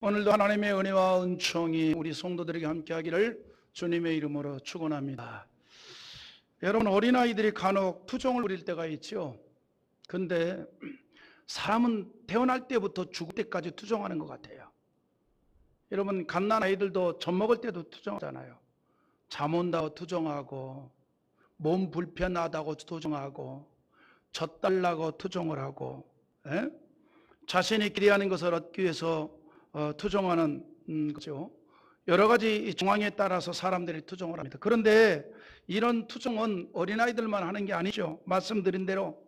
오늘도 하나님의 은혜와 은총이 우리 성도들에게 함께하기를 주님의 이름으로 축원합니다. 여러분, 어린아이들이 간혹 투정을 부릴 때가 있죠. 근데 사람은 태어날 때부터 죽을 때까지 투정하는 것 같아요. 여러분, 갓난아이들도 젖 먹을 때도 투정하잖아요. 잠 온다고 투정하고, 몸 불편하다고 투정하고, 젖 달라고 투정을 하고, 자신이 기대하는 것을 얻기 위해서 투정하는 거죠. 여러 가지 정황에 따라서 사람들이 투정을 합니다. 그런데 이런 투정은 어린아이들만 하는 게 아니죠. 말씀드린 대로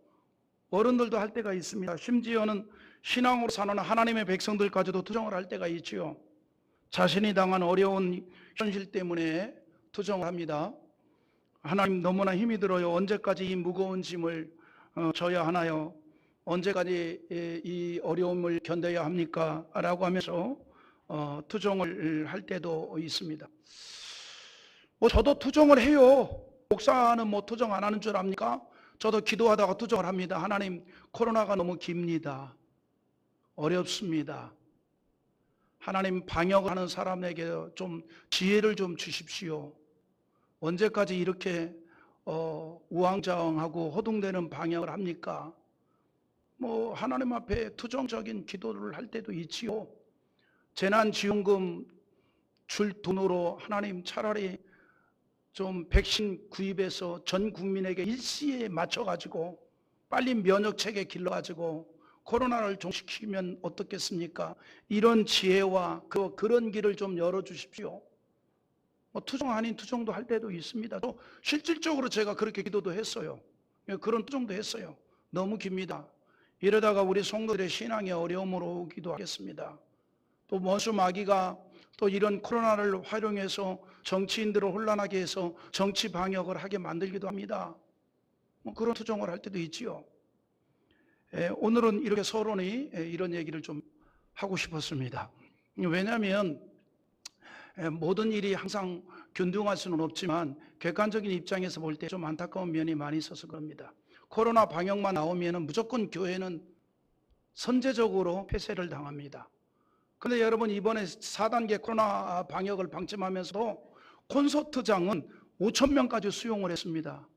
어른들도 할 때가 있습니다. 심지어는 신앙으로 사는 하나님의 백성들까지도 투정을 할 때가 있지요. 자신이 당한 어려운 현실 때문에 투정을 합니다. 하나님, 너무나 힘이 들어요. 언제까지 이 무거운 짐을 져야 하나요? 언제까지 이 어려움을 견뎌야 합니까? 라고 하면서 투정을 할 때도 있습니다. 저도 투정을 해요. 목사는 투정 안 하는 줄 압니까? 저도 기도하다가 투정을 합니다. 하나님, 코로나가 너무 깁니다. 어렵습니다. 하나님, 방역을 하는 사람에게 좀 지혜를 좀 주십시오. 언제까지 이렇게 우왕좌왕하고 허둥대는 방역을 합니까? 하나님 앞에 투정적인 기도를 할 때도 있지요. 재난지원금 줄 돈으로 하나님, 차라리 좀 백신 구입해서 전 국민에게 일시에 맞춰가지고 빨리 면역체계 길러가지고 코로나를 종식시키면 어떻겠습니까? 이런 지혜와 그런 길을 좀 열어주십시오. 투정 아닌 투정도 할 때도 있습니다. 또 실질적으로 제가 그렇게 기도도 했어요. 그런 투정도 했어요. 너무 깁니다. 이러다가 우리 성도들의 신앙의 어려움으로 오기도 하겠습니다. 또 원수 마귀가 또 이런 코로나를 활용해서 정치인들을 혼란하게 해서 정치 방역을 하게 만들기도 합니다. 그런 투정을 할 때도 있지요. 오늘은 이렇게 서론이 이런 얘기를 좀 하고 싶었습니다. 왜냐하면 모든 일이 항상 균등할 수는 없지만 객관적인 입장에서 볼 때 좀 안타까운 면이 많이 있어서 그럽니다. 코로나 방역만 나오면 무조건 교회는 선제적으로 폐쇄를 당합니다. 그런데 여러분, 이번에 4단계 코로나 방역을 방침하면서도 콘서트장은 5,000명까지 수용을 했습니다.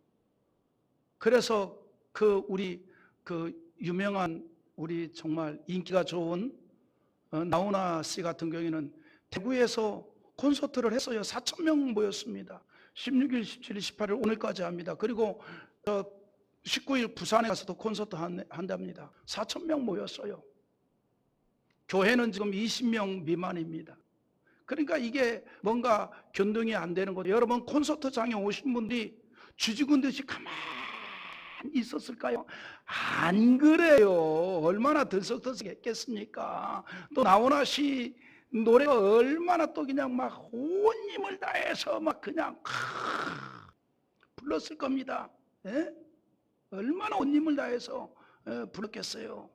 그래서 우리 유명한 우리 정말 인기가 좋은 나훈아 씨 같은 경우에는 대구에서 콘서트를 했어요. 4,000명 모였습니다. 16일, 17일, 18일 오늘까지 합니다. 그리고 19일 부산에 가서도 콘서트 한답니다. 4,000명 모였어요. 교회는 지금 20명 미만입니다. 그러니까 이게 뭔가 견동이 안 되는 거죠. 여러분, 콘서트장에 오신 분들이 쥐죽은 듯이 가만히 있었을까요? 안 그래요. 얼마나 들썩들썩했겠습니까? 또 나훈아 씨 노래가 얼마나 또 그냥 막 온 힘을 다해서 막 그냥 불렀을 겁니다. 얼마나 온 힘을 다해서 불렀겠어요.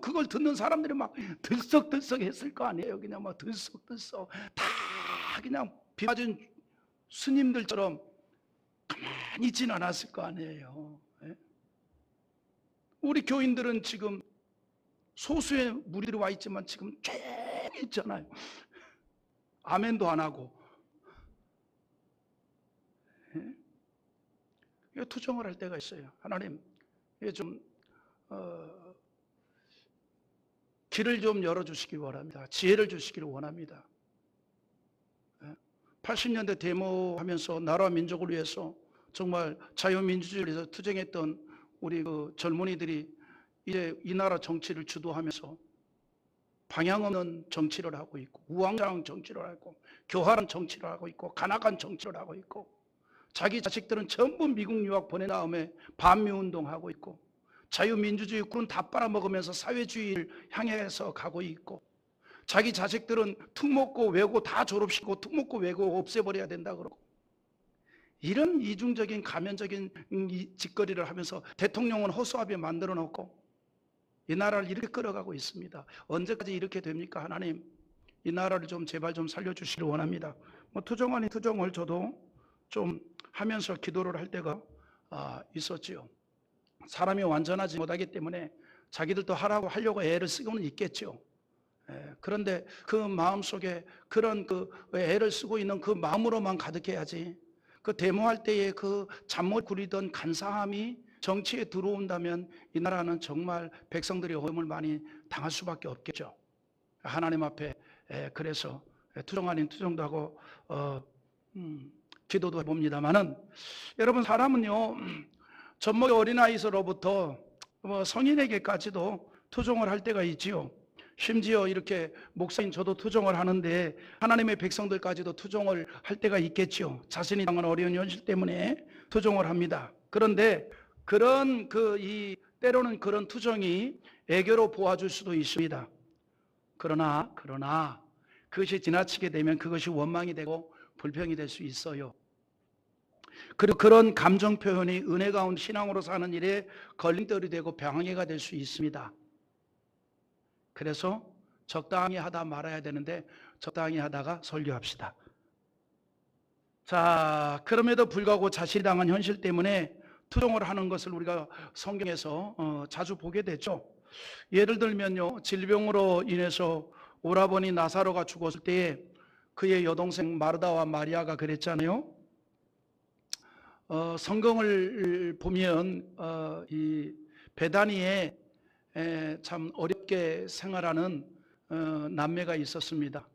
그걸 듣는 사람들이 막 들썩들썩 했을 거 아니에요. 그냥 막 들썩들썩 다 그냥 비 맞은 스님들처럼 가만히 있지는 않았을 거 아니에요. 우리 교인들은 지금 소수의 무리들이 와 있지만 지금 쭉 있잖아요. 아멘도 안 하고. 투정을 할 때가 있어요. 하나님, 좀 길을 좀 열어주시기 원합니다. 지혜를 주시기를 원합니다. 80년대 데모하면서 나라와 민족을 위해서 정말 자유민주주의를 위해서 투쟁했던 우리 젊은이들이 이제 이 나라 정치를 주도하면서 방향 없는 정치를 하고 있고, 우왕좌왕 정치를 하고, 교활한 정치를 하고 있고, 간악한 정치를 하고 있고, 자기 자식들은 전부 미국 유학 보낸 다음에 반미운동하고 있고, 자유민주주의 군 다 빨아먹으면서 사회주의를 향해서 가고 있고, 자기 자식들은 특목고 외고 다 졸업시키고 특목고 외고 없애버려야 된다 그러고, 이런 이중적인 가면적인 짓거리를 하면서 대통령은 허수아비 만들어 놓고 이 나라를 이렇게 끌어가고 있습니다. 언제까지 이렇게 됩니까? 하나님, 이 나라를 좀 제발 좀 살려주시길 원합니다. 투정 아닌 투정을 저도 좀 하면서 기도를 할 때가 있었지요. 사람이 완전하지 못하기 때문에 자기들도 하려고 애를 쓰고는 있겠죠. 그런데 그 마음속에 그런 그 애를 쓰고 있는 그 마음으로만 가득해야지, 그 데모할 때에 그 잠못 구리던 간사함이 정치에 들어온다면 이 나라는 정말 백성들이 어려움을 많이 당할 수밖에 없겠죠. 하나님 앞에 그래서 투정 아닌 투정도 하고 기도도 해봅니다만은, 여러분 사람은요 젖먹이 어린아이서로부터 성인에게까지도 투정을 할 때가 있지요. 심지어 이렇게 목사인 저도 투정을 하는데 하나님의 백성들까지도 투정을 할 때가 있겠지요. 자신이 당한 어려운 현실 때문에 투정을 합니다. 그런데 그런 때로는 그런 투정이 애교로 보아줄 수도 있습니다. 그러나 그것이 지나치게 되면 그것이 원망이 되고 불평이 될 수 있어요. 그리고 그런 감정 표현이 은혜 가운데 신앙으로 사는 일에 걸림돌이 되고 방해가 될 수 있습니다. 그래서 적당히 하다 말아야 되는데 적당히 하다가 설교합시다. 자, 그럼에도 불구하고 자신이 당한 현실 때문에 투정을 하는 것을 우리가 성경에서 자주 보게 되죠. 예를 들면요, 질병으로 인해서 오라버니 나사로가 죽었을 때에 그의 여동생 마르다와 마리아가 그랬잖아요. 성경을 보면 이 베다니에 참 어렵게 생활하는 남매가 있었습니다.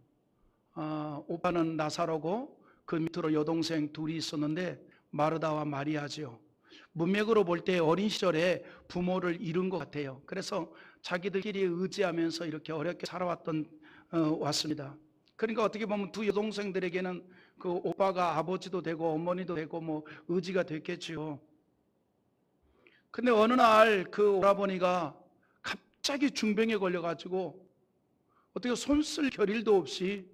오빠는 나사로고 그 밑으로 여동생 둘이 있었는데 마르다와 마리아지요. 문맥으로 볼 때 어린 시절에 부모를 잃은 것 같아요. 그래서 자기들끼리 의지하면서 이렇게 어렵게 살아왔던 왔습니다. 그러니까 어떻게 보면 두 여동생들에게는 그 오빠가 아버지도 되고 어머니도 되고 뭐 의지가 됐겠지요. 근데 어느 날 그 오라버니가 갑자기 중병에 걸려가지고 어떻게 손쓸 겨를도 없이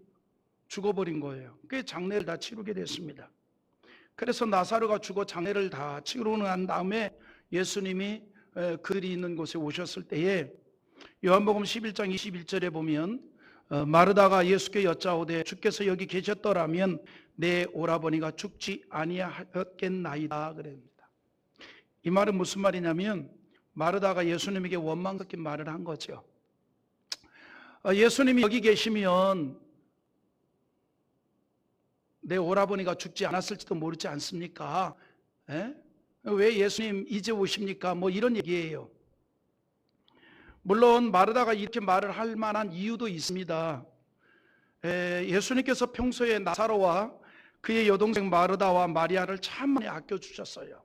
죽어버린 거예요. 그게 장례를 다 치르게 됐습니다. 그래서 나사로가 죽어 장례를 다 치르고 난 다음에 예수님이 그들이 있는 곳에 오셨을 때에 요한복음 11장 21절에 보면 마르다가 예수께 여짜오되 주께서 여기 계셨더라면 내 오라버니가 죽지 아니하였겠나이다 그랬습니다. 이 말은 무슨 말이냐면 마르다가 예수님에게 원망 섞인 말을 한 거죠. 예수님이 여기 계시면 내 오라버니가 죽지 않았을지도 모르지 않습니까? 왜 예수님 이제 오십니까? 뭐 이런 얘기예요. 물론 마르다가 이렇게 말을 할 만한 이유도 있습니다. 예수님께서 평소에 나사로와 그의 여동생 마르다와 마리아를 참 많이 아껴주셨어요.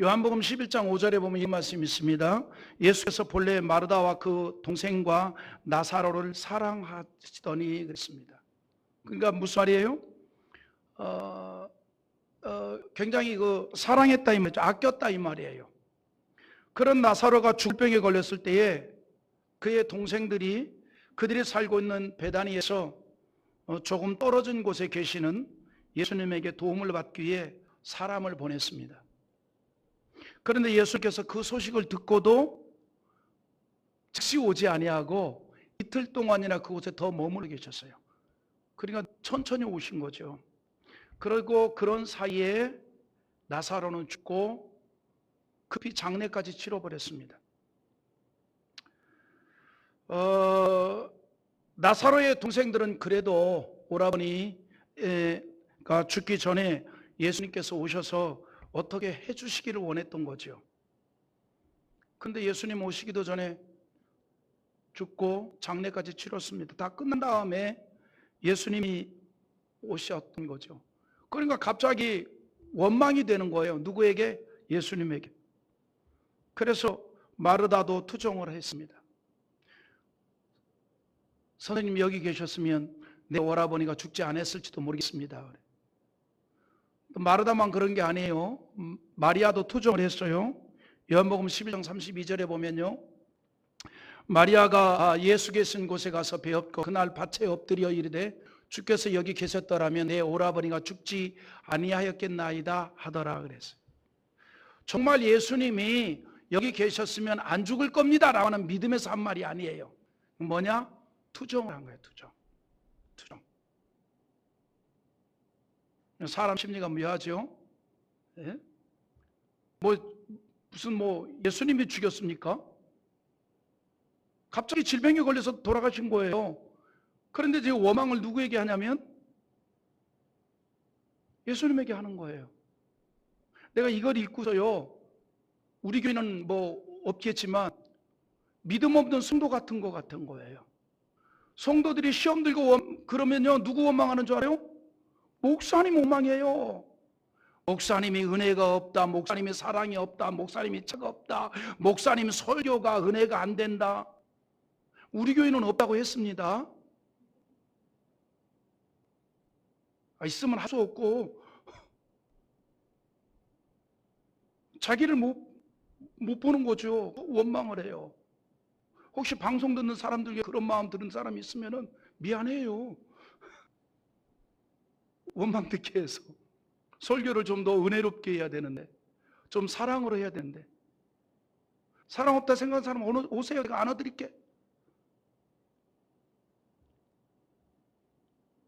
요한복음 11장 5절에 보면 이 말씀이 있습니다. 예수께서 본래 마르다와 그 동생과 나사로를 사랑하시더니 그랬습니다. 그러니까 무슨 말이에요? 굉장히 사랑했다 이 말이죠. 아꼈다 이 말이에요. 그런 나사로가 죽병에 걸렸을 때에 그의 동생들이 그들이 살고 있는 베다니에서 조금 떨어진 곳에 계시는 예수님에게 도움을 받기 위해 사람을 보냈습니다. 그런데 예수께서 그 소식을 듣고도 즉시 오지 아니하고 이틀 동안이나 그곳에 더 머물러 계셨어요. 그러니까 천천히 오신 거죠. 그리고 그런 사이에 나사로는 죽고 급히 장례까지 치러버렸습니다. 나사로의 동생들은 그래도 오라버니가 죽기 전에 예수님께서 오셔서 어떻게 해주시기를 원했던 거죠. 근데 예수님 오시기도 전에 죽고 장례까지 치렀습니다. 다 끝난 다음에 예수님이 오셨던 거죠. 그러니까 갑자기 원망이 되는 거예요. 누구에게? 예수님에게. 그래서 마르다도 투정을 했습니다. 선생님 여기 계셨으면 내 오라버니가 죽지 않았을지도 모르겠습니다. 마르다만 그런 게 아니에요. 마리아도 투정을 했어요. 요한복음 11장 32절에 보면요, 마리아가 예수 계신 곳에 가서 배웠고 그날 밭에 엎드려 이르되 주께서 여기 계셨더라면 내 오라버니가 죽지 아니하였겠나이다 하더라 그랬어요. 정말 예수님이 여기 계셨으면 안 죽을 겁니다 라는 믿음에서 한 말이 아니에요. 뭐냐? 투정을 한 거예요. 투정. 사람 심리가 묘하죠. 예? 무슨 예수님이 죽였습니까? 갑자기 질병에 걸려서 돌아가신 거예요. 그런데 지금 원망을 누구에게 하냐면 예수님에게 하는 거예요. 내가 이걸 읽고서요, 우리 교회는 뭐 없겠지만 믿음 없는 성도 같은 거 같은 거예요. 성도들이 시험 들고 그러면요, 누구 원망하는 줄 알아요? 목사님 원망해요. 목사님이 은혜가 없다, 목사님이 사랑이 없다, 목사님이 차가 없다, 목사님 설교가 은혜가 안 된다. 우리 교회는 없다고 했습니다. 있으면 할 수 없고, 자기를 못 보는 거죠. 원망을 해요. 혹시 방송 듣는 사람들에게 그런 마음 드는 사람이 있으면 미안해요. 원망 듣게 해서. 설교를 좀 더 은혜롭게 해야 되는데, 좀 사랑으로 해야 되는데, 사랑 없다 생각하는 사람 오세요. 제가 안아드릴게.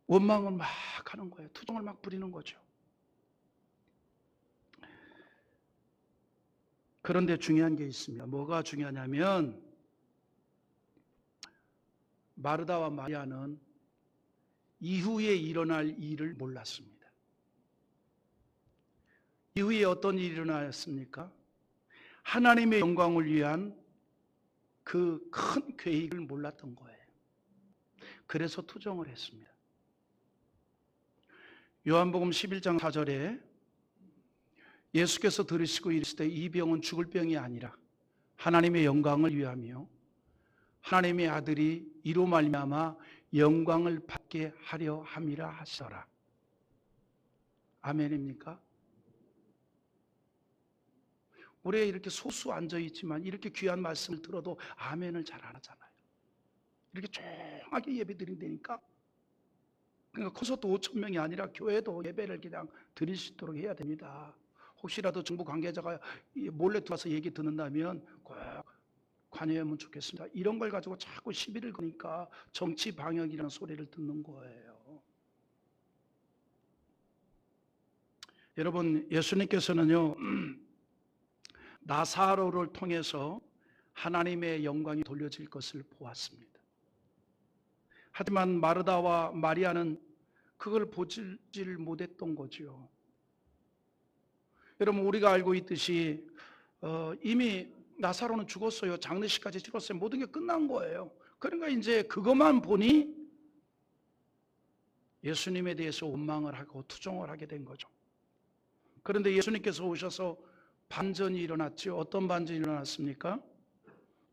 원망을 막 하는 거예요. 투정을 막 부리는 거죠. 그런데 중요한 게 있습니다. 뭐가 중요하냐면 마르다와 마리아는 이후에 일어날 일을 몰랐습니다. 이후에 어떤 일이 일어났습니까? 하나님의 영광을 위한 그 큰 계획을 몰랐던 거예요. 그래서 투정을 했습니다. 요한복음 11장 4절에 예수께서 들으시고 이르시되 이 병은 죽을 병이 아니라 하나님의 영광을 위하며 하나님의 아들이 이로 말미암아 영광을 받게 하려 함이라 하시더라. 아멘입니까? 우리가 이렇게 소수 앉아있지만 이렇게 귀한 말씀을 들어도 아멘을 잘 안 하잖아요. 이렇게 조용하게 예배 드린다니까. 그러니까 콘서트 5천 명이 아니라 교회도 예배를 그냥 드릴 수 있도록 해야 됩니다. 혹시라도 정부 관계자가 몰래 들어와서 얘기 듣는다면 꼭 관여하면 좋겠습니다. 이런 걸 가지고 자꾸 시비를 거니까 정치 방역이라는 소리를 듣는 거예요. 여러분, 예수님께서는요, 나사로를 통해서 하나님의 영광이 돌려질 것을 보았습니다. 하지만 마르다와 마리아는 그걸 보질 못했던 거죠. 여러분, 우리가 알고 있듯이 이미 나사로는 죽었어요. 장례식까지 치렀어요. 모든 게 끝난 거예요. 그러니까 이제 그것만 보니 예수님에 대해서 원망을 하고 투정을 하게 된 거죠. 그런데 예수님께서 오셔서 반전이 일어났죠. 어떤 반전이 일어났습니까?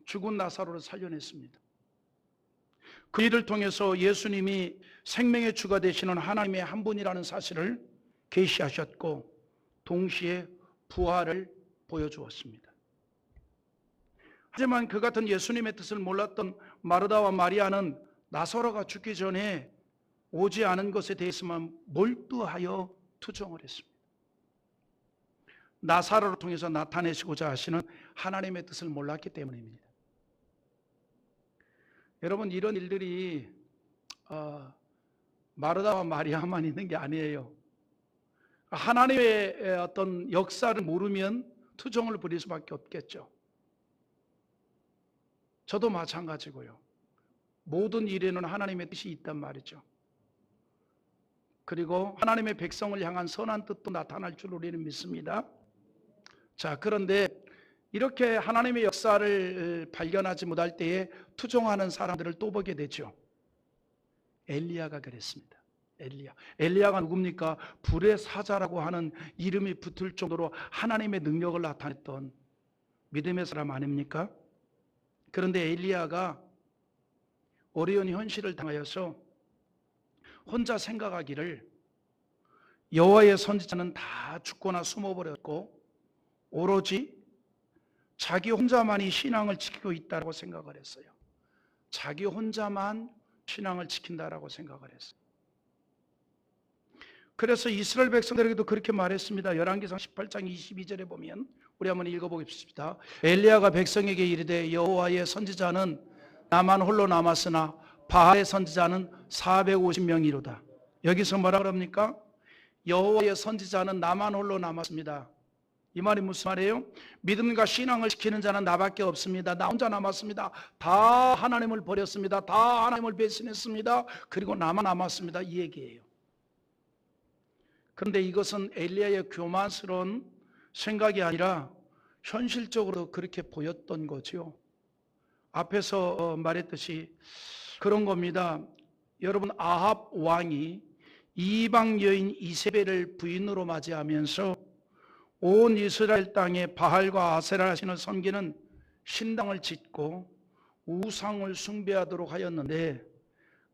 죽은 나사로를 살려냈습니다. 그 일을 통해서 예수님이 생명의 주가 되시는 하나님의 한 분이라는 사실을 계시하셨고 동시에 부활을 보여주었습니다. 하지만 그 같은 예수님의 뜻을 몰랐던 마르다와 마리아는 나사로가 죽기 전에 오지 않은 것에 대해서만 몰두하여 투정을 했습니다. 나사로를 통해서 나타내시고자 하시는 하나님의 뜻을 몰랐기 때문입니다. 여러분, 이런 일들이 마르다와 마리아만 있는 게 아니에요. 하나님의 어떤 역사를 모르면 투정을 부릴 수밖에 없겠죠. 저도 마찬가지고요. 모든 일에는 하나님의 뜻이 있단 말이죠. 그리고 하나님의 백성을 향한 선한 뜻도 나타날 줄 우리는 믿습니다. 자, 그런데 이렇게 하나님의 역사를 발견하지 못할 때에 투정하는 사람들을 또 보게 되죠. 엘리야가 그랬습니다. 엘리야가 누굽니까? 불의 사자라고 하는 이름이 붙을 정도로 하나님의 능력을 나타냈던 믿음의 사람 아닙니까? 그런데 엘리야가 어려운 현실을 당하여서 혼자 생각하기를 여호와의 선지자는 다 죽거나 숨어버렸고 오로지 자기 혼자만이 신앙을 지키고 있다고 생각을 했어요. 자기 혼자만 신앙을 지킨다라고 생각을 했어요. 그래서 이스라엘 백성들에게도 그렇게 말했습니다. 열왕기상 18장 22절에 보면 우리 한번 읽어보겠습니다. 엘리야가 백성에게 이르되 여호와의 선지자는 나만 홀로 남았으나 바알의 선지자는 450명이로다. 여기서 뭐라 그럽니까? 여호와의 선지자는 나만 홀로 남았습니다. 이 말이 무슨 말이에요? 믿음과 신앙을 지키는 자는 나밖에 없습니다. 나 혼자 남았습니다. 다 하나님을 버렸습니다. 다 하나님을 배신했습니다. 그리고 나만 남았습니다. 이 얘기예요. 그런데 이것은 엘리야의 교만스러운 생각이 아니라 현실적으로 그렇게 보였던 거죠. 앞에서 말했듯이 그런 겁니다. 여러분, 아합 왕이 이방 여인 이세벨을 부인으로 맞이하면서 온 이스라엘 땅에 바알과 아세라 신을 섬기는 신당을 짓고 우상을 숭배하도록 하였는데,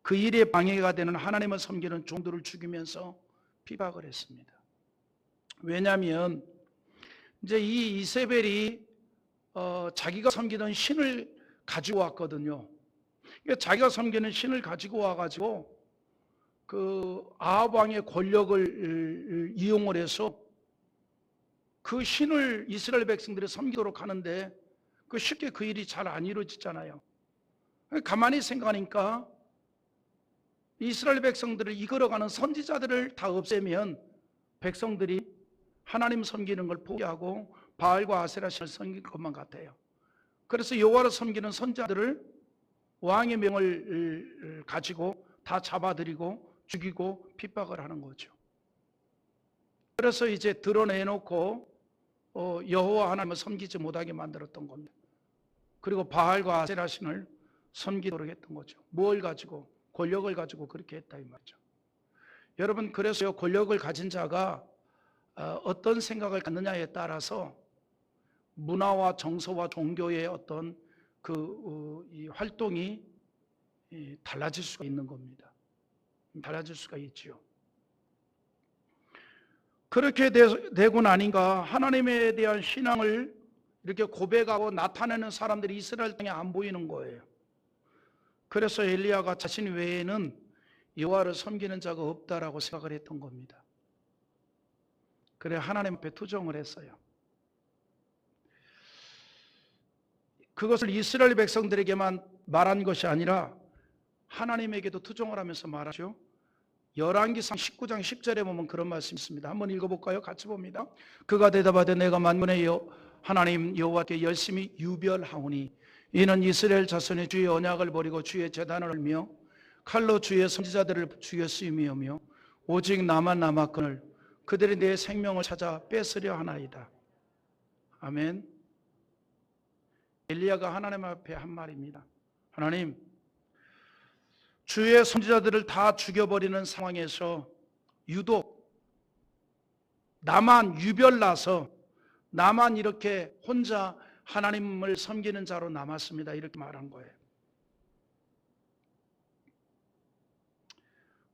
그 일에 방해가 되는 하나님을 섬기는 종들을 죽이면서 비박을 했습니다. 왜냐하면 이제 이 이세벨이 자기가 섬기던 신을 가지고 왔거든요. 그러니까 자기가 섬기는 신을 가지고 와가지고 그 아합 왕의 권력을 이용을 해서 그 신을 이스라엘 백성들이 섬기도록 하는데, 쉽게 그 일이 잘 안 이루어지잖아요. 가만히 생각하니까 이스라엘 백성들을 이끌어가는 선지자들을 다 없애면 백성들이 하나님 섬기는 걸 포기하고 바알과 아세라 신을 섬길 것만 같아요. 그래서 여호와를 섬기는 선지자들을 왕의 명을 가지고 다 잡아들이고 죽이고 핍박을 하는 거죠. 그래서 이제 드러내놓고 여호와 하나님을 섬기지 못하게 만들었던 겁니다. 그리고 바알과 아세라 신을 섬기도록 했던 거죠. 뭘 가지고? 권력을 가지고 그렇게 했다 이 말이죠. 여러분, 그래서 권력을 가진 자가 어떤 생각을 갖느냐에 따라서 문화와 정서와 종교의 어떤 이 활동이 달라질 수가 있는 겁니다. 달라질 수가 있지요. 그렇게 되고 나니까 하나님에 대한 신앙을 이렇게 고백하고 나타내는 사람들이 이스라엘 땅에 안 보이는 거예요. 그래서 엘리야가 자신 외에는 여호와를 섬기는 자가 없다라고 생각을 했던 겁니다. 그래 하나님 앞에 투정을 했어요. 그것을 이스라엘 백성들에게만 말한 것이 아니라 하나님에게도 투정을 하면서 말하죠. 열왕기상 19장 10절에 보면 그런 말씀이 있습니다. 한번 읽어볼까요? 같이 봅니다. 그가 대답하되 내가 만군의 하나님 여호와께 열심히 유별하오니 이는 이스라엘 자손의 주의 언약을 버리고 주의 제단을 헐며 칼로 주의 선지자들을 죽였음이오며 오직 나만 남았거늘 그들이 내 생명을 찾아 뺏으려 하나이다. 아멘. 엘리야가 하나님 앞에 한 말입니다. 하나님, 주의 선지자들을 다 죽여버리는 상황에서 유독 나만 유별나서 나만 이렇게 혼자 하나님을 섬기는 자로 남았습니다. 이렇게 말한 거예요.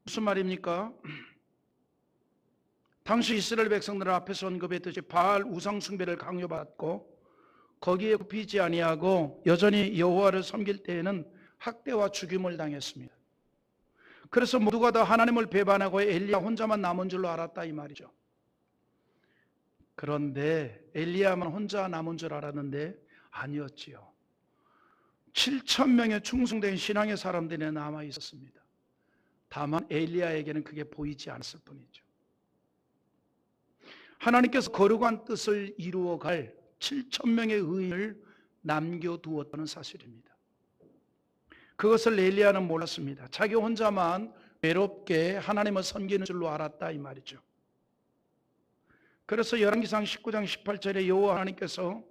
무슨 말입니까? 당시 이스라엘 백성들 앞에서 언급했듯이 바알 우상 숭배를 강요받고 거기에 굽히지 아니하고 여전히 여호와를 섬길 때에는 학대와 죽임을 당했습니다. 그래서 모두가 다 하나님을 배반하고 엘리야 혼자만 남은 줄로 알았다 이 말이죠. 그런데 엘리야만 혼자 남은 줄 알았는데 아니었지요. 7,000명의 충성된 신앙의 사람들이 남아 있었습니다. 다만 엘리야에게는 그게 보이지 않았을 뿐이죠. 하나님께서 거룩한 뜻을 이루어갈 7,000명의 의인을 남겨두었다는 사실입니다. 그것을 엘리야는 몰랐습니다. 자기 혼자만 외롭게 하나님을 섬기는 줄로 알았다 이 말이죠. 그래서 열왕기상 19장 18절에 여호와 하나님께서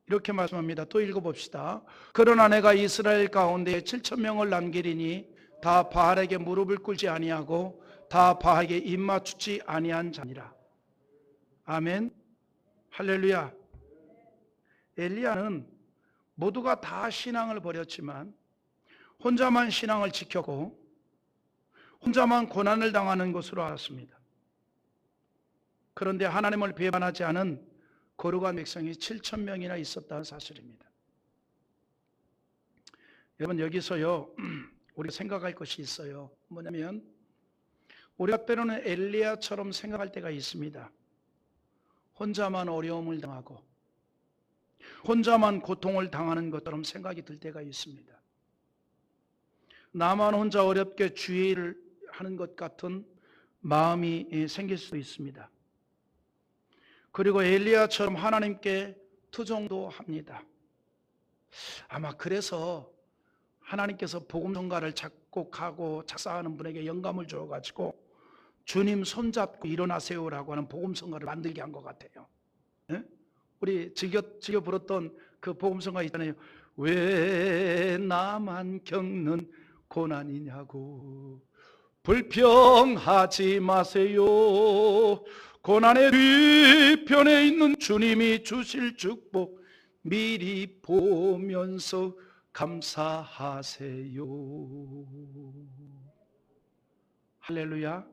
이렇게 말씀합니다. 또 읽어봅시다. 그러나 내가 이스라엘 가운데 7,000명을 남기리니 다 바알에게 무릎을 꿇지 아니하고 다 바알에게 입 맞추지 아니한 자니라. 아멘. 할렐루야. 엘리야는 모두가 다 신앙을 버렸지만 혼자만 신앙을 지켰고 혼자만 고난을 당하는 것으로 알았습니다. 그런데 하나님을 배반하지 않은 거룩한 백성이 7,000명이나 있었다는 사실입니다. 여러분, 여기서요 우리가 생각할 것이 있어요. 뭐냐면 우리가 때로는 엘리야처럼 생각할 때가 있습니다. 혼자만 어려움을 당하고 혼자만 고통을 당하는 것처럼 생각이 들 때가 있습니다. 나만 혼자 어렵게 주의를 하는 것 같은 마음이 생길 수도 있습니다. 그리고 엘리야처럼 하나님께 투정도 합니다. 아마 그래서 하나님께서 복음성가를 작곡하고 작사하는 분에게 영감을 주어가지고 주님 손잡고 일어나세요라고 하는 복음성가를 만들게 한 것 같아요. 네? 우리 즐겨 부르던 그 복음성가 있잖아요. 왜 나만 겪는 고난이냐고 불평하지 마세요. 고난의 뒤편에 있는 주님이 주실 축복 미리 보면서 감사하세요. 할렐루야.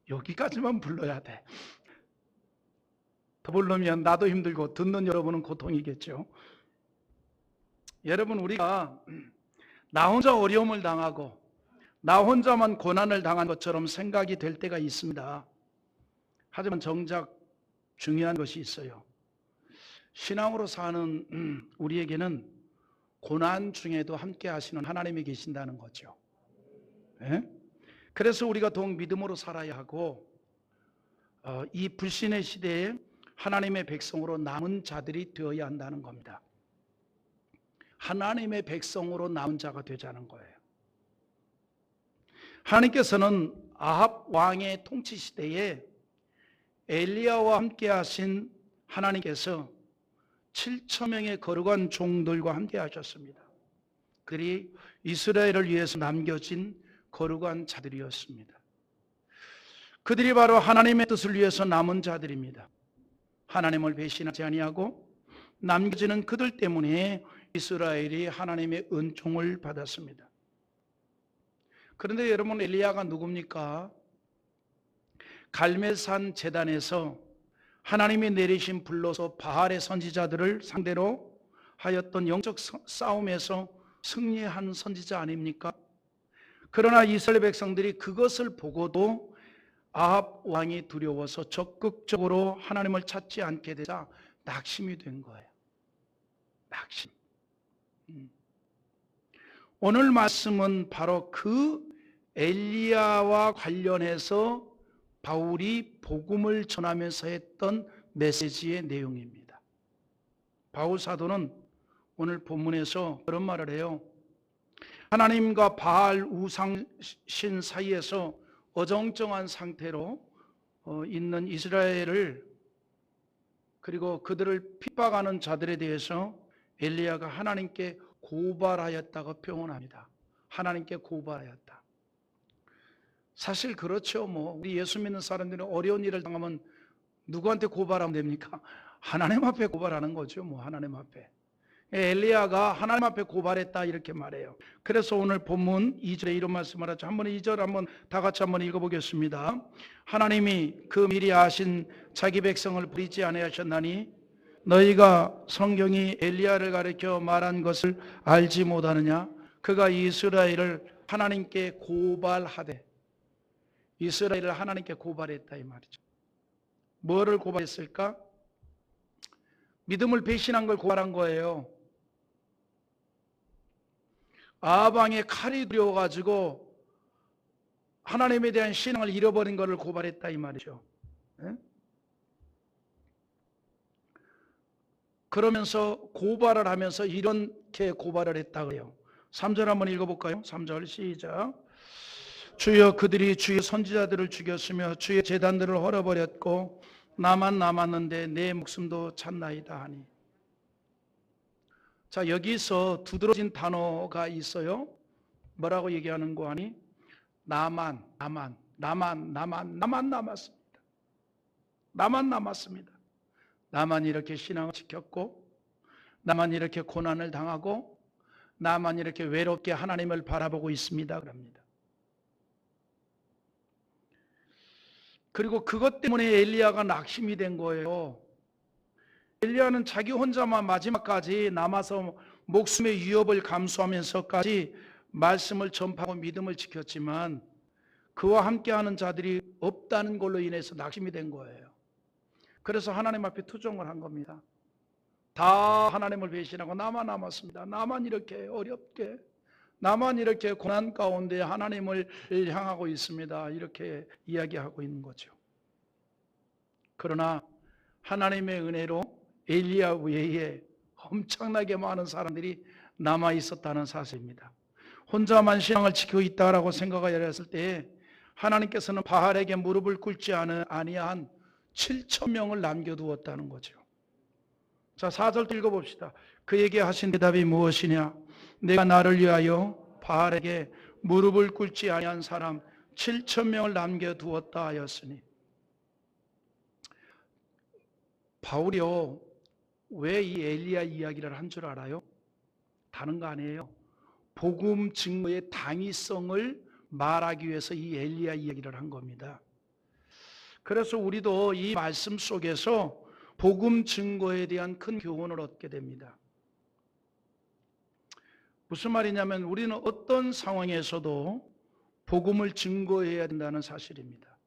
여기까지만 불러야 돼. 더 부르면 나도 힘들고 듣는 여러분은 고통이겠죠. 여러분, 우리가 나 혼자 어려움을 당하고 나 혼자만 고난을 당한 것처럼 생각이 될 때가 있습니다. 하지만 정작 중요한 것이 있어요. 신앙으로 사는 우리에게는 고난 중에도 함께 하시는 하나님이 계신다는 거죠. 네? 그래서 우리가 더욱 믿음으로 살아야 하고 이 불신의 시대에 하나님의 백성으로 남은 자들이 되어야 한다는 겁니다. 하나님의 백성으로 남은 자가 되자는 거예요. 하나님께서는 아합 왕의 통치 시대에 엘리야와 함께 하신 하나님께서 7,000명의 거룩한 종들과 함께 하셨습니다. 그들이 이스라엘을 위해서 남겨진 거룩한 자들이었습니다. 그들이 바로 하나님의 뜻을 위해서 남은 자들입니다. 하나님을 배신하지 아니하고 남겨지는 그들 때문에 이스라엘이 하나님의 은총을 받았습니다. 그런데 여러분, 엘리야가 누굽니까? 갈멜산 제단에서 하나님이 내리신 불로서 바알의 선지자들을 상대로 하였던 영적 싸움에서 승리한 선지자 아닙니까? 그러나 이스라엘 백성들이 그것을 보고도 아합 왕이 두려워서 적극적으로 하나님을 찾지 않게 되자 낙심이 된 거예요. 낙심. 오늘 말씀은 바로 그 엘리야와 관련해서 바울이 복음을 전하면서 했던 메시지의 내용입니다. 바울 사도는 오늘 본문에서 그런 말을 해요. 하나님과 바알 우상신 사이에서 어정쩡한 상태로 있는 이스라엘을, 그리고 그들을 핍박하는 자들에 대해서 엘리야가 하나님께 고발하였다고 표현합니다. 하나님께 고발하였다. 사실 그렇죠. 우리 예수 믿는 사람들은 어려운 일을 당하면 누구한테 고발하면 됩니까? 하나님 앞에 고발하는 거죠. 하나님 앞에. 엘리야가 하나님 앞에 고발했다 이렇게 말해요. 그래서 오늘 본문 2절에 이런 말씀을 하죠. 한번 2절 한번 다 같이 한번 읽어보겠습니다. 하나님이 그 미리 아신 자기 백성을 버리지 아니하셨나니 너희가 성경이 엘리야를 가리켜 말한 것을 알지 못하느냐? 그가 이스라엘을 하나님께 고발하되, 이스라엘을 하나님께 고발했다 이 말이죠. 뭐를 고발했을까? 믿음을 배신한 걸 고발한 거예요. 아합 왕의 칼이 두려워가지고 하나님에 대한 신앙을 잃어버린 것을 고발했다 이 말이죠. 네? 그러면서 고발을 하면서 이렇게 고발을 했다 그래요. 3절 한번 읽어볼까요? 3절 시작. 주여, 그들이 주의 선지자들을 죽였으며 주의 제단들을 헐어버렸고 나만 남았는데 내 목숨도 찼나이다 하니. 자, 여기서 두드러진 단어가 있어요. 뭐라고 얘기하는 거 아니? 나만 남았습니다. 나만 남았습니다. 나만 이렇게 신앙을 지켰고, 나만 이렇게 고난을 당하고, 나만 이렇게 외롭게 하나님을 바라보고 있습니다. 그럽니다. 그리고 그것 때문에 엘리야가 낙심이 된 거예요. 엘리야는 자기 혼자만 마지막까지 남아서 목숨의 위협을 감수하면서까지 말씀을 전파하고 믿음을 지켰지만 그와 함께하는 자들이 없다는 걸로 인해서 낙심이 된 거예요. 그래서 하나님 앞에 투정을 한 겁니다. 다 하나님을 배신하고 나만 남았습니다. 나만 이렇게 어렵게, 나만 이렇게 고난 가운데 하나님을 향하고 있습니다. 이렇게 이야기하고 있는 거죠. 그러나 하나님의 은혜로 엘리야 외에 엄청나게 많은 사람들이 남아 있었다는 사실입니다. 혼자만 신앙을 지키고 있다라고 생각하였을 때에 하나님께서는 바알에게 무릎을 꿇지 아니한 7천 명을 남겨두었다는 거죠. 자, 4절 읽어봅시다. 그에게 하신 대답이 무엇이냐? 내가 나를 위하여 바알에게 무릎을 꿇지 아니한 사람 7천 명을 남겨두었다 하였으니, 바울이요, 왜 이 엘리야 이야기를 한 줄 알아요? 다른 거 아니에요. 복음 증거의 당위성을 말하기 위해서 이 엘리야 이야기를 한 겁니다. 그래서 우리도 이 말씀 속에서 복음 증거에 대한 큰 교훈을 얻게 됩니다. 무슨 말이냐면 우리는 어떤 상황에서도 복음을 증거해야 된다는 사실입니다.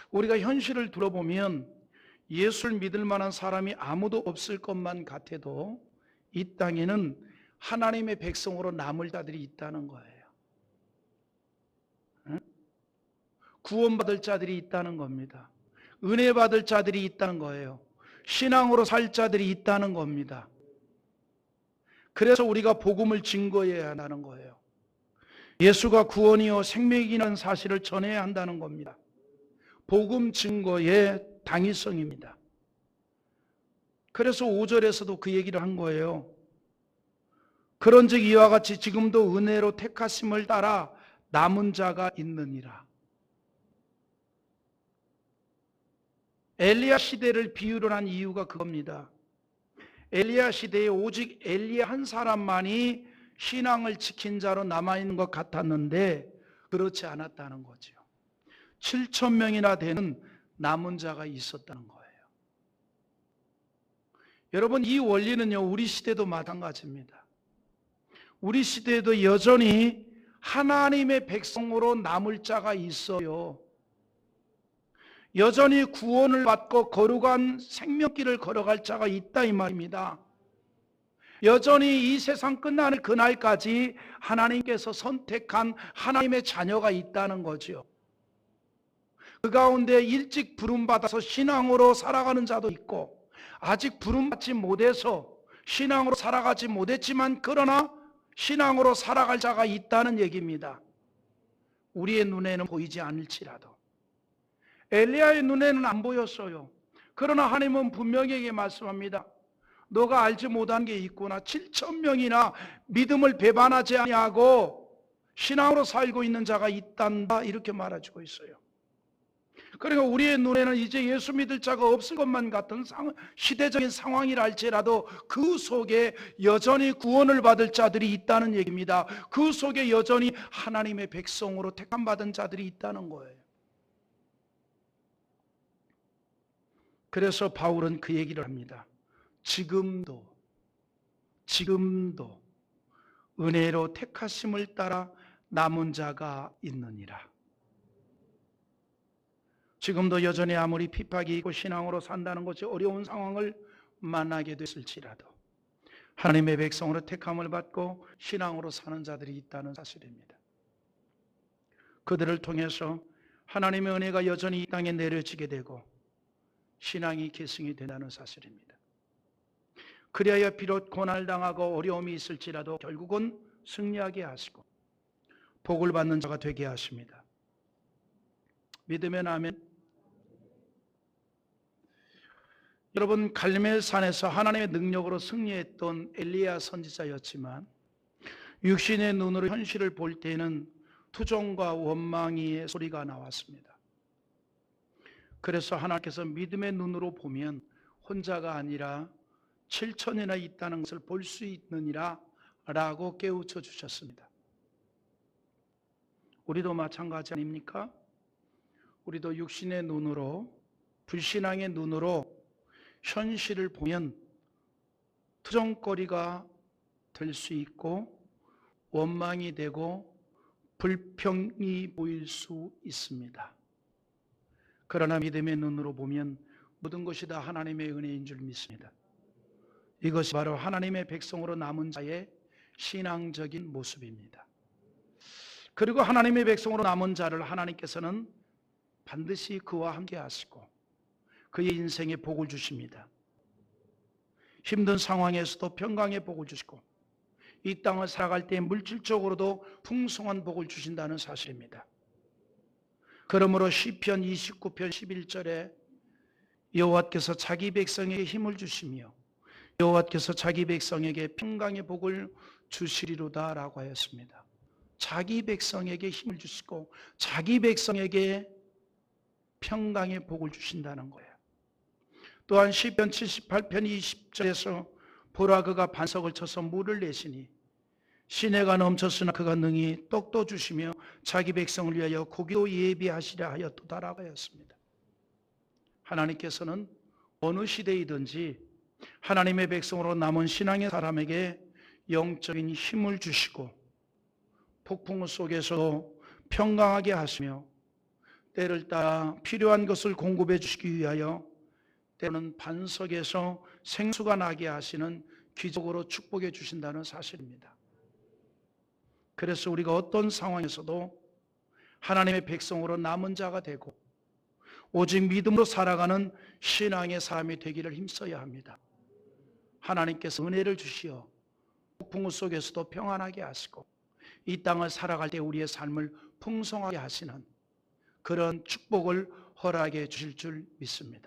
우리가 현실을 들어보면 예수를 믿을 만한 사람이 아무도 없을 것만 같아도 이 땅에는 하나님의 백성으로 남을 자들이 있다는 거예요. 구원받을 자들이 있다는 겁니다. 은혜 받을 자들이 있다는 거예요. 신앙으로 살 자들이 있다는 겁니다. 그래서 우리가 복음을 증거해야 한다는 거예요. 예수가 구원이요 생명이라는 사실을 전해야 한다는 겁니다. 복음 증거의 당위성입니다. 그래서 5절에서도 그 얘기를 한 거예요. 그런즉 이와 같이 지금도 은혜로 택하심을 따라 남은 자가 있느니라. 엘리야 시대를 비유를 한 이유가 그겁니다. 엘리야 시대에 오직 엘리야 한 사람만이 신앙을 지킨 자로 남아있는 것 같았는데 그렇지 않았다는 거죠. 7천 명이나 되는 남은 자가 있었다는 거예요. 여러분, 이 원리는요, 우리 시대도 마찬가지입니다. 우리 시대에도 여전히 하나님의 백성으로 남을 자가 있어요. 여전히 구원을 받고 거룩한 생명길을 걸어갈 자가 있다 이 말입니다. 여전히 이 세상 끝나는 그날까지 하나님께서 선택한 하나님의 자녀가 있다는 거죠. 그 가운데 일찍 부름받아서 신앙으로 살아가는 자도 있고, 아직 부름받지 못해서 신앙으로 살아가지 못했지만 그러나 신앙으로 살아갈 자가 있다는 얘기입니다. 우리의 눈에는 보이지 않을지라도. 엘리야의 눈에는 안 보였어요. 그러나 하나님은 분명하게 말씀합니다. 너가 알지 못한 게 있구나. 7천 명이나 믿음을 배반하지 아니하고 신앙으로 살고 있는 자가 있단다, 이렇게 말해주고 있어요. 그러니까 우리의 눈에는 이제 예수 믿을 자가 없을 것만 같은 시대적인 상황이라 할지라도 그 속에 여전히 구원을 받을 자들이 있다는 얘기입니다. 그 속에 여전히 하나님의 백성으로 택함받은 자들이 있다는 거예요. 그래서 바울은 그 얘기를 합니다. 지금도 은혜로 택하심을 따라 남은 자가 있느니라. 지금도 여전히 아무리 핍박이 있고 신앙으로 산다는 것이 어려운 상황을 만나게 됐을지라도 하나님의 백성으로 택함을 받고 신앙으로 사는 자들이 있다는 사실입니다. 그들을 통해서 하나님의 은혜가 여전히 이 땅에 내려지게 되고 신앙이 계승이 된다는 사실입니다. 그리하여 비록 고난을 당하고 어려움이 있을지라도 결국은 승리하게 하시고 복을 받는 자가 되게 하십니다. 믿으면 아멘. 여러분, 갈멜산에서 하나님의 능력으로 승리했던 엘리야 선지자였지만 육신의 눈으로 현실을 볼 때는 투정과 원망의 소리가 나왔습니다. 그래서 하나님께서 믿음의 눈으로 보면 혼자가 아니라 7천이나 있다는 것을 볼 수 있느니라 라고 깨우쳐 주셨습니다. 우리도 마찬가지 아닙니까? 우리도 육신의 눈으로, 불신앙의 눈으로 현실을 보면 투정거리가 될 수 있고 원망이 되고 불평이 보일 수 있습니다. 그러나 믿음의 눈으로 보면 모든 것이 다 하나님의 은혜인 줄 믿습니다. 이것이 바로 하나님의 백성으로 남은 자의 신앙적인 모습입니다. 그리고 하나님의 백성으로 남은 자를 하나님께서는 반드시 그와 함께 하시고 그의 인생에 복을 주십니다. 힘든 상황에서도 평강의 복을 주시고 이 땅을 살아갈 때 물질적으로도 풍성한 복을 주신다는 사실입니다. 그러므로 시편 29편 11절에 여호와께서 자기 백성에게 힘을 주시며 여호와께서 자기 백성에게 평강의 복을 주시리로다 라고 하였습니다. 자기 백성에게 힘을 주시고 자기 백성에게 평강의 복을 주신다는 거예요. 또한 시편 78편 20절에서 보라 그가 반석을 쳐서 물을 내시니 시내가 넘쳤으나 그가 능히 떡도 주시며 자기 백성을 위하여 고기도 예비하시려 하였도다라고 하였습니다. 하나님께서는 어느 시대이든지 하나님의 백성으로 남은 신앙의 사람에게 영적인 힘을 주시고 폭풍 속에서도 평강하게 하시며 때를 따라 필요한 것을 공급해 주시기 위하여 때로는 반석에서 생수가 나게 하시는 기적으로 축복해 주신다는 사실입니다. 그래서 우리가 어떤 상황에서도 하나님의 백성으로 남은 자가 되고 오직 믿음으로 살아가는 신앙의 사람이 되기를 힘써야 합니다. 하나님께서 은혜를 주시어 폭풍 속에서도 평안하게 하시고 이 땅을 살아갈 때 우리의 삶을 풍성하게 하시는 그런 축복을 허락해 주실 줄 믿습니다.